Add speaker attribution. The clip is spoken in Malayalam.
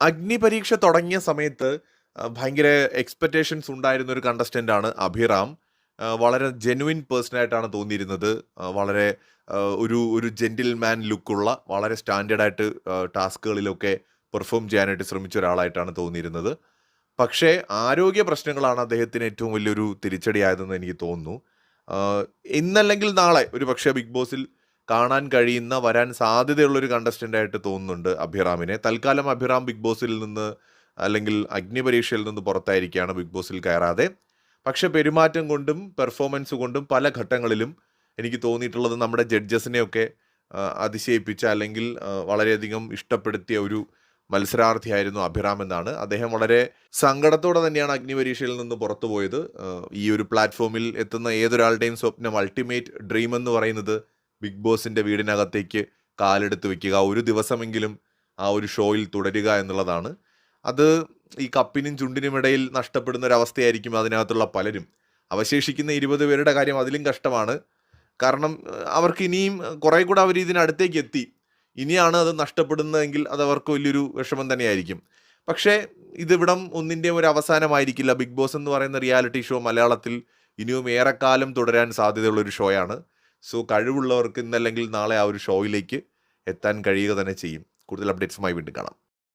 Speaker 1: അഗ്നിപരീക്ഷ തുടങ്ങിയ സമയത്ത് ഭയങ്കര എക്സ്പെക്റ്റേഷൻസ് ഉണ്ടായിരുന്ന ഒരു കണ്ടസ്റ്റന്റ് ആണ് അഭിറാം. വളരെ ജെനുവിൻ പേഴ്സൺ ആയിട്ടാണ് തോന്നിയിരുന്നത്. വളരെ ഒരു ഒരു ജെന്റിൽമാൻ ലുക്കുള്ള വളരെ സ്റ്റാൻഡേർഡ് ആയിട്ട് ടാസ്കുകളിലൊക്കെ പെർഫോം ചെയ്യാനായിട്ട് ശ്രമിച്ച ഒരാളായിട്ടാണ് തോന്നിയിരുന്നത്. പക്ഷേ ആരോഗ്യ പ്രശ്നങ്ങളാണ് അദ്ദേഹത്തിന് ഏറ്റവും വലിയൊരു തിരിച്ചടിയായതെന്ന് എനിക്ക് തോന്നുന്നു. ആഹ് ഇന്നല്ലെങ്കിൽ നാളെ ഒരു പക്ഷേ ബിഗ് ബോസിൽ കാണാൻ കഴിയുന്ന വരാൻ സാധ്യതയുള്ളൊരു കണ്ടസ്റ്റന്റ് ആയിട്ട് തോന്നുന്നുണ്ട് അഭിറാമിനെ. തൽക്കാലം അഭിറാം ബിഗ് ബോസിൽ നിന്ന് അല്ലെങ്കിൽ അഗ്നിപരീക്ഷയിൽ നിന്ന് പുറത്തായിരിക്കുകയാണ്, ബിഗ് ബോസിൽ കയറാതെ. പക്ഷെ പെരുമാറ്റം കൊണ്ടും പെർഫോമൻസ് കൊണ്ടും പല ഘട്ടങ്ങളിലും എനിക്ക് തോന്നിയിട്ടുള്ളത് നമ്മുടെ ജഡ്ജസിനെയൊക്കെ അതിശയിപ്പിച്ച അല്ലെങ്കിൽ വളരെയധികം ഇഷ്ടപ്പെടുത്തിയ ഒരു മത്സരാർത്ഥിയായിരുന്നു അഭിറാം എന്നാണ്. അദ്ദേഹം വളരെ സങ്കടത്തോടെ തന്നെയാണ് അഗ്നിപരീക്ഷയിൽ നിന്ന് പുറത്തു പോയത്. ഈ ഒരു പ്ലാറ്റ്ഫോമിൽ എത്തുന്ന ഏതൊരാളുടെയും സ്വപ്നം, അൾട്ടിമേറ്റ് ഡ്രീം എന്ന് പറയുന്നത് ബിഗ് ബോസിന്റെ വീടിനകത്തേക്ക് കാലെടുത്ത് വെക്കുക, ഒരു ദിവസമെങ്കിലും ആ ഒരു ഷോയിൽ തുടരുക എന്നുള്ളതാണ്. അത് ഈ കപ്പിനും ചുണ്ടിനും ഇടയിൽ നഷ്ടപ്പെടുന്ന ഒരവസ്ഥയായിരിക്കും അതിനകത്തുള്ള പലരും. അവശേഷിക്കുന്ന 20 പേരുടെ കാര്യം അതിലും കഷ്ടമാണ്. കാരണം അവർക്ക് ഇനിയും കുറെ കൂടെ അവർ ഇതിനടുത്തേക്ക് എത്തി. ഇനിയാണ് അത് നഷ്ടപ്പെടുന്നതെങ്കിൽ അത് അവർക്ക് വലിയൊരു വിഷമം തന്നെയായിരിക്കും. പക്ഷേ ഇതിവിടം ഒന്നിൻ്റെയും ഒരു അവസാനമായിരിക്കില്ല. ബിഗ് ബോസ് എന്ന് പറയുന്ന റിയാലിറ്റി ഷോ മലയാളത്തിൽ ഇനിയും ഏറെക്കാലം തുടരാൻ സാധ്യതയുള്ള ഒരു ഷോയാണ്. സോ കഴിവുള്ളവർക്ക് ഇന്നല്ലെങ്കിൽ നാളെ ആ ഒരു ഷോയിലേക്ക് എത്താൻ കഴിയുക തന്നെ ചെയ്യും. കൂടുതൽ അപ്ഡേറ്റ്സുമായി വീണ്ടും കാണാം.